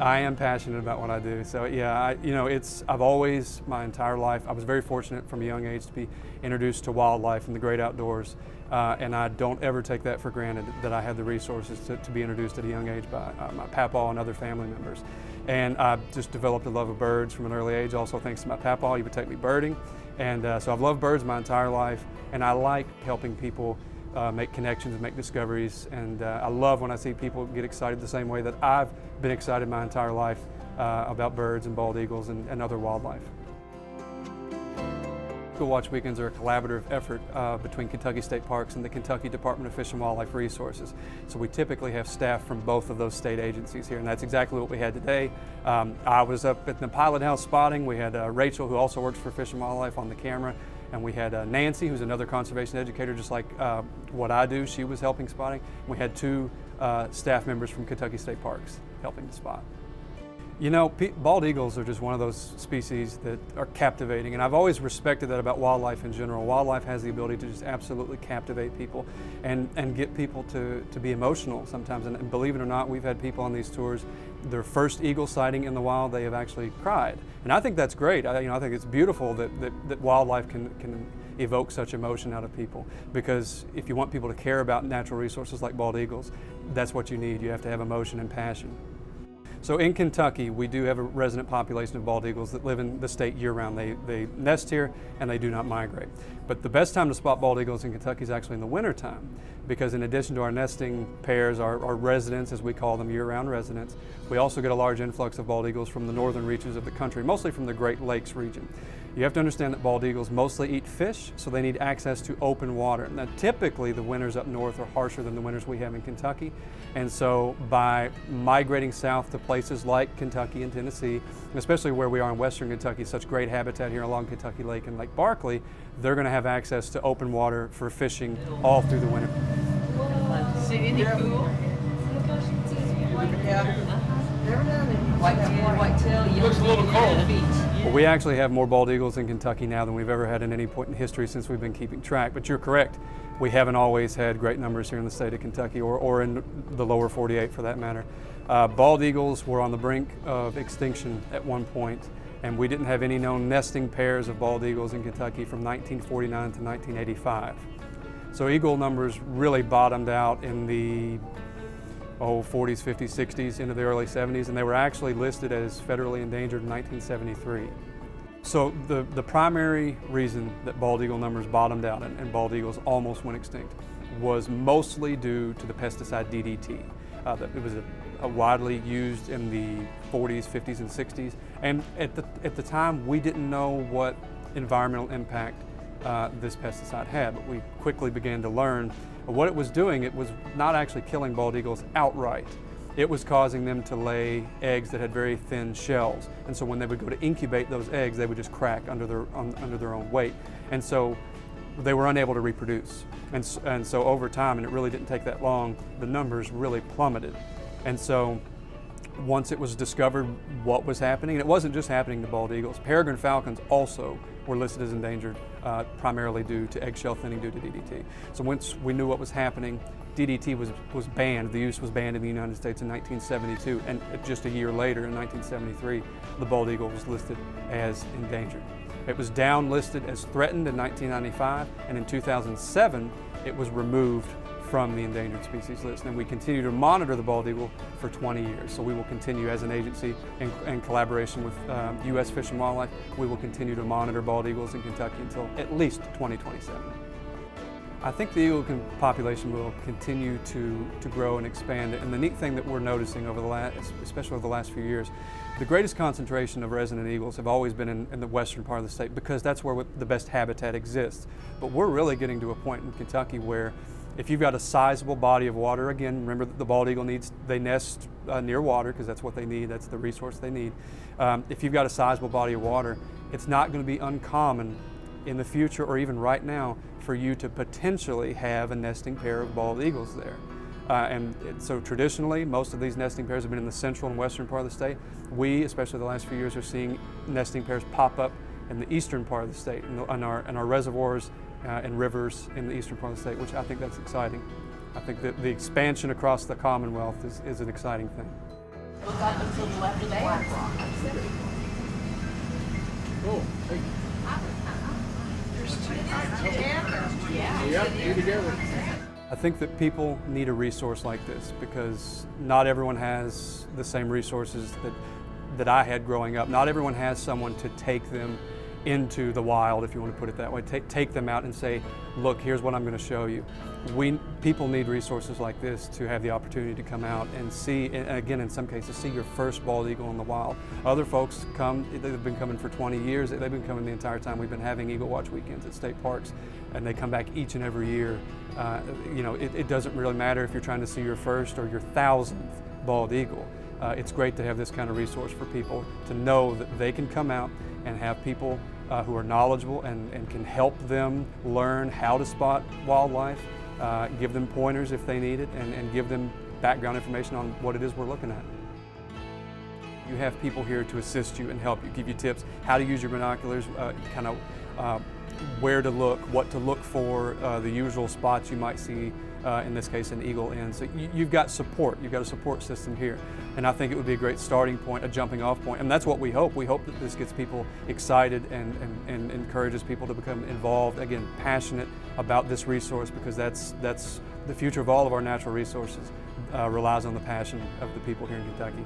I am passionate about what I do. So yeah, I've always, my entire life, I was very fortunate from a young age to be introduced to wildlife and the great outdoors. And I don't ever take that for granted that I had the resources to be introduced at a young age by my papaw and other family members. And I just developed a love of birds from an early age, also thanks to my papaw. He would take me birding. And so I've loved birds my entire life, and I like helping people make connections and make discoveries. And I love when I see people get excited the same way that I've been excited my entire life about birds and bald eagles and other wildlife. Eagle Watch Weekends are a collaborative effort between Kentucky State Parks and the Kentucky Department of Fish and Wildlife Resources. So we typically have staff from both of those state agencies here, and that's exactly what we had today. I was up at the pilot house spotting. We had Rachel, who also works for Fish and Wildlife, on the camera, and we had Nancy, who's another conservation educator, just like what I do. She was helping spotting. We had two staff members from Kentucky State Parks helping to spot. You know, bald eagles are just one of those species that are captivating, and I've always respected that about wildlife in general. Wildlife has the ability to just absolutely captivate people and get people to be emotional sometimes. And believe it or not, we've had people on these tours, their first eagle sighting in the wild, they have actually cried. And I think that's great. I think it's beautiful that wildlife can evoke such emotion out of people, because if you want people to care about natural resources like bald eagles, that's what you need. You have to have emotion and passion. So in Kentucky, we do have a resident population of bald eagles that live in the state year-round. They nest here and they do not migrate. But the best time to spot bald eagles in Kentucky is actually in the wintertime, because in addition to our nesting pairs, our residents, as we call them, year-round residents, we also get a large influx of bald eagles from the northern reaches of the country, mostly from the Great Lakes region. You have to understand that bald eagles mostly eat fish, so they need access to open water. Now, typically the winters up north are harsher than the winters we have in Kentucky, and so by migrating south to places like Kentucky and Tennessee, especially where we are in western Kentucky, such great habitat here along Kentucky Lake and Lake Barkley, they're going to have access to open water for fishing all through the winter. Whitetail, looks a little cold. Well, we actually have more bald eagles in Kentucky now than we've ever had in any point in history since we've been keeping track. But you're correct, we haven't always had great numbers here in the state of Kentucky, or in the lower 48 for that matter. Bald eagles were on the brink of extinction at one point, and we didn't have any known nesting pairs of bald eagles in Kentucky from 1949 to 1985. So eagle numbers really bottomed out in the 40s, 50s, 60s, into the early 70s, and they were actually listed as federally endangered in 1973. So the primary reason that bald eagle numbers bottomed out and bald eagles almost went extinct was mostly due to the pesticide DDT. It was widely used in the 40s, 50s, and 60s, and at the time we didn't know what environmental impact this pesticide had, but we quickly began to learn what it was doing. It was not actually killing bald eagles outright. It was causing them to lay eggs that had very thin shells, and so when they would go to incubate those eggs, they would just crack under their own weight, and so they were unable to reproduce. And so over time, and it really didn't take that long, the numbers really plummeted. And so once it was discovered what was happening, and it wasn't just happening to bald eagles, peregrine falcons also were listed as endangered, primarily due to eggshell thinning due to DDT. So once we knew what was happening, DDT was banned. The use was banned in the United States in 1972, and just a year later, in 1973, the bald eagle was listed as endangered. It was downlisted as threatened in 1995, and in 2007, it was removed from the endangered species list. And we continue to monitor the bald eagle for 20 years. So we will continue as an agency in collaboration with U.S. Fish and Wildlife. We will continue to monitor bald eagles in Kentucky until at least 2027. I think the eagle population will continue to grow and expand. And the neat thing that we're noticing especially over the last few years, the greatest concentration of resident eagles have always been in the western part of the state, because that's where the best habitat exists. But we're really getting to a point in Kentucky where if you've got a sizable body of water, again, remember that the bald eagle they nest near water because that's what they need, that's the resource they need. If you've got a sizable body of water, it's not going to be uncommon in the future, or even right now, for you to potentially have a nesting pair of bald eagles there. So traditionally, most of these nesting pairs have been in the central and western part of the state. We, especially the last few years, are seeing nesting pairs pop up in the eastern part of the state, in our reservoirs and rivers in the eastern part of the state, which I think that's exciting. I think that the expansion across the Commonwealth is an exciting thing. Look up until the left of the black rock. Oh, hey. Yeah. Yep, you together. I think that people need a resource like this because not everyone has the same resources that I had growing up. Not everyone has someone to take them into the wild, if you want to put it that way. Take them out and say, look, here's what I'm going to show you. People need resources like this to have the opportunity to come out and see, and again, in some cases, see your first bald eagle in the wild. Other folks come, they've been coming for 20 years. They've been coming the entire time we've been having Eagle Watch weekends at state parks, and they come back each and every year. It doesn't really matter if you're trying to see your first or your 1,000th bald eagle. It's great to have this kind of resource for people to know that they can come out and have people who are knowledgeable and can help them learn how to spot wildlife, give them pointers if they need it, and give them background information on what it is we're looking at. You have people here to assist you and help you, give you tips, how to use your binoculars, where to look, what to look for, the usual spots you might see, in this case an eagle in. So you've got support, you've got a support system here. And I think it would be a great starting point, a jumping off point. And that's what we hope. We hope that this gets people excited and encourages people to become involved, again, passionate about this resource, because that's the future of all of our natural resources relies on the passion of the people here in Kentucky.